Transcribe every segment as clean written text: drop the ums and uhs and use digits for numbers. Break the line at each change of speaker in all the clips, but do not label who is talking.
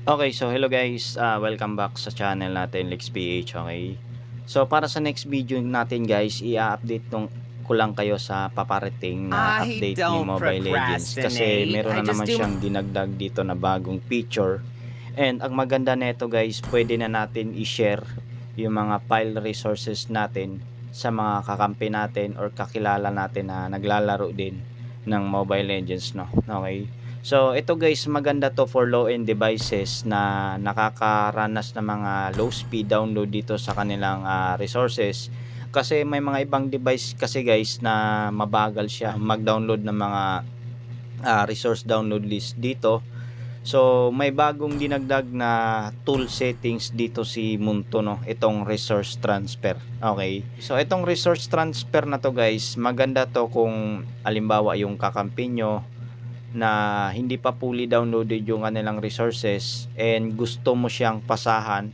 Okay, so hello guys, welcome back sa channel natin LexPH. Okay, so para sa next video natin guys, i-update ko lang kayo sa paparating na
I
update ni
don't
Mobile Legends kasi
procrastinate.
meron
I
na
just
naman
do.
siyang dinagdag dito na bagong feature. And ang maganda nito guys, pwede na natin i-share yung mga file resources natin sa mga kakampi natin or kakilala natin na naglalaro din ng Mobile Legends, no. Okay, so ito guys, maganda to for low-end devices na nakakaranas ng mga low speed download dito sa kanilang resources. Kasi may mga ibang device kasi guys na mabagal siya mag-download ng mga resource download list dito. So may bagong dinagdag na tool settings dito si Munto, no, itong resource transfer. Okay, so itong resource transfer na to guys, maganda to kung alimbawa yung kakampi nyo na hindi pa fully downloaded yung kanilang resources and gusto mo siyang pasahan.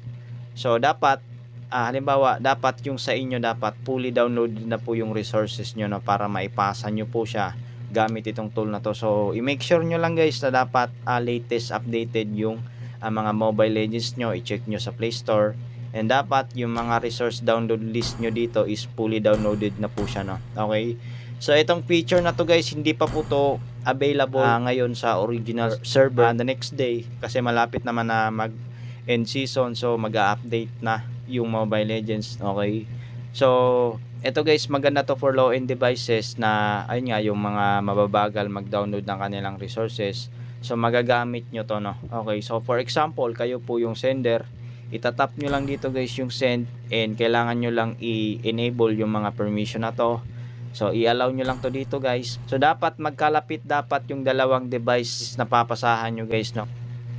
So dapat halimbawa dapat yung sa inyo dapat fully downloaded na po yung resources nyo, no, para maipasa nyo po siya gamit itong tool na to. So i-make sure nyo lang guys na dapat latest updated yung mga Mobile Legends nyo. I-check nyo sa Play Store and dapat yung mga resource download list nyo dito is fully downloaded na po siya, no. Okay, so itong feature na to guys, hindi pa po to available ngayon sa original server the next day kasi malapit naman na mag end season, so mag-update na yung Mobile Legends. Okay, so ito guys, maganda to for low end devices na ayun nga yung mga mababagal mag-download ng kanilang resources. So magagamit nyo to, no. Okay, so for example, kayo po yung sender, itatap nyo lang dito guys yung send and kailangan nyo lang i-enable yung mga permission na to. So i-allow nyo lang to dito guys. So dapat magkalapit dapat yung dalawang device na papasahan nyo guys, no.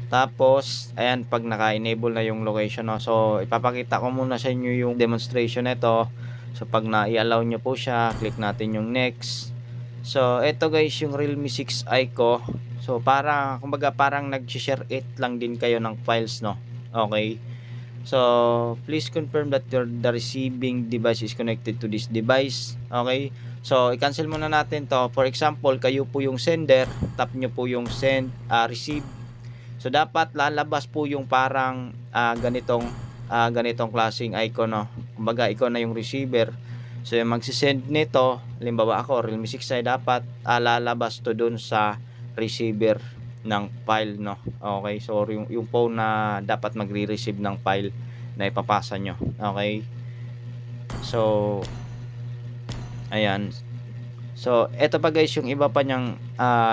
Tapos ayan, pag naka-enable na yung location, no. So ipapakita ko muna sa inyo yung demonstration nito. So pag na-i-allow nyo po siya, click natin yung next. So ito guys yung Realme 6i ko. So para kumbaga parang nag-share it lang din kayo ng files, no. Okay, so please confirm that the receiving device is connected to this device. Okay, so i-cancel muna natin to. For example, kayo po yung sender, tap nyo po yung send, receive. So dapat lalabas po yung parang ganitong klaseng icon, no. Kumbaga ikaw na yung receiver. So yung magsisend nito, halimbawa ako Realme 6i, dapat lalabas to dun sa receiver ng file, no. Okay, so yung phone na dapat magre-receive ng file na ipapasa nyo. Okay, so ayan, so eto pa guys yung iba pa niyang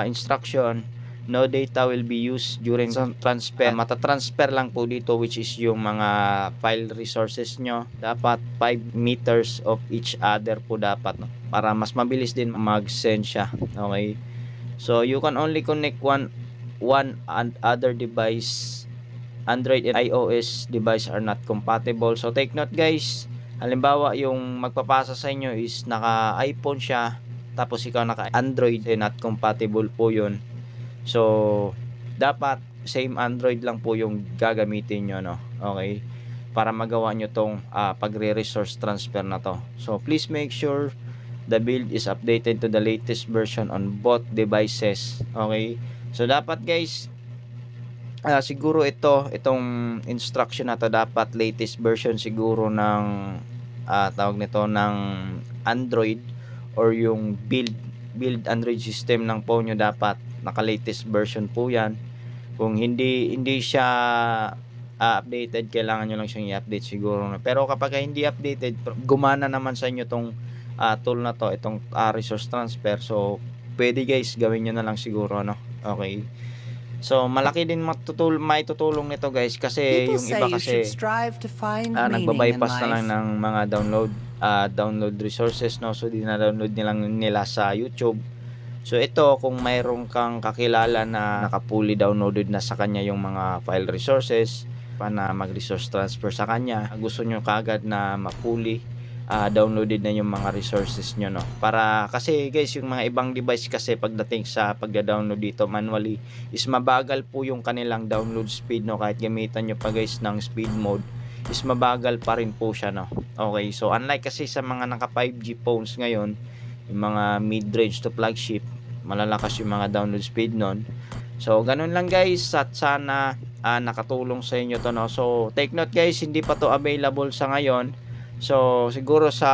instruction. No data will be used during transfer. Matatransfer lang po dito, which is yung mga file resources nyo. Dapat 5 meters of each other po dapat, no, para mas mabilis din mag-send siya. Okay, so you can only connect one and other device. Android and iOS device are not compatible. So take note guys, halimbawa yung magpapasa sa inyo is naka iPhone siya, tapos ikaw naka Android, not compatible po yun. So dapat same Android lang po yung gagamitin nyo, no. Okay, para magawa nyo tong pagre-resource transfer na to. So please make sure the build is updated to the latest version on both devices. Okay, so dapat guys, siguro itong instruction na to, dapat latest version siguro ng tawag nito ng Android or yung build Android system ng phone nyo, dapat naka latest version po yan. Kung hindi siya updated, kailangan nyo lang siyang i-update siguro, pero kapag hindi updated, gumana naman sa inyo tong tool na to, itong resource transfer, so pwede guys, gawin nyo na lang siguro, no. Okay, so malaki din maitutulong nito guys, kasi yung iba kasi nagbabypass na lang ng mga download resources, no. So dina-download nilang nila sa YouTube. So ito, kung mayroon kang kakilala na naka-fully downloaded na sa kanya yung mga file resources, na mag-resource transfer sa kanya, gusto nyo kagad na ma-fully downloaded na yung mga resources nyo, no. Para kasi guys, yung mga ibang device kasi pagdating sa pagda-download dito manually is mabagal po yung kanilang download speed, no. Kahit gamitan nyo pa guys ng speed mode is mabagal pa rin po siya, no. Okay, so unlike kasi sa mga naka 5G phones ngayon, yung mga mid-range to flagship, malalakas yung mga download speed nun. So ganun lang guys, at sana nakatulong sa inyo to, no. So take note guys, hindi pa to available sa ngayon. So siguro sa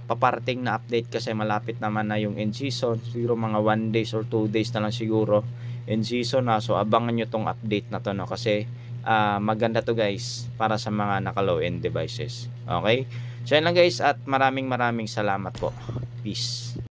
paparating na update, kasi malapit naman na yung end season, siguro mga 1 days or 2 days na lang siguro end season na. So abangan nyo tong update na to, no, kasi maganda to guys para sa mga naka low end devices. Okay, so yan lang guys, at maraming salamat po. Peace.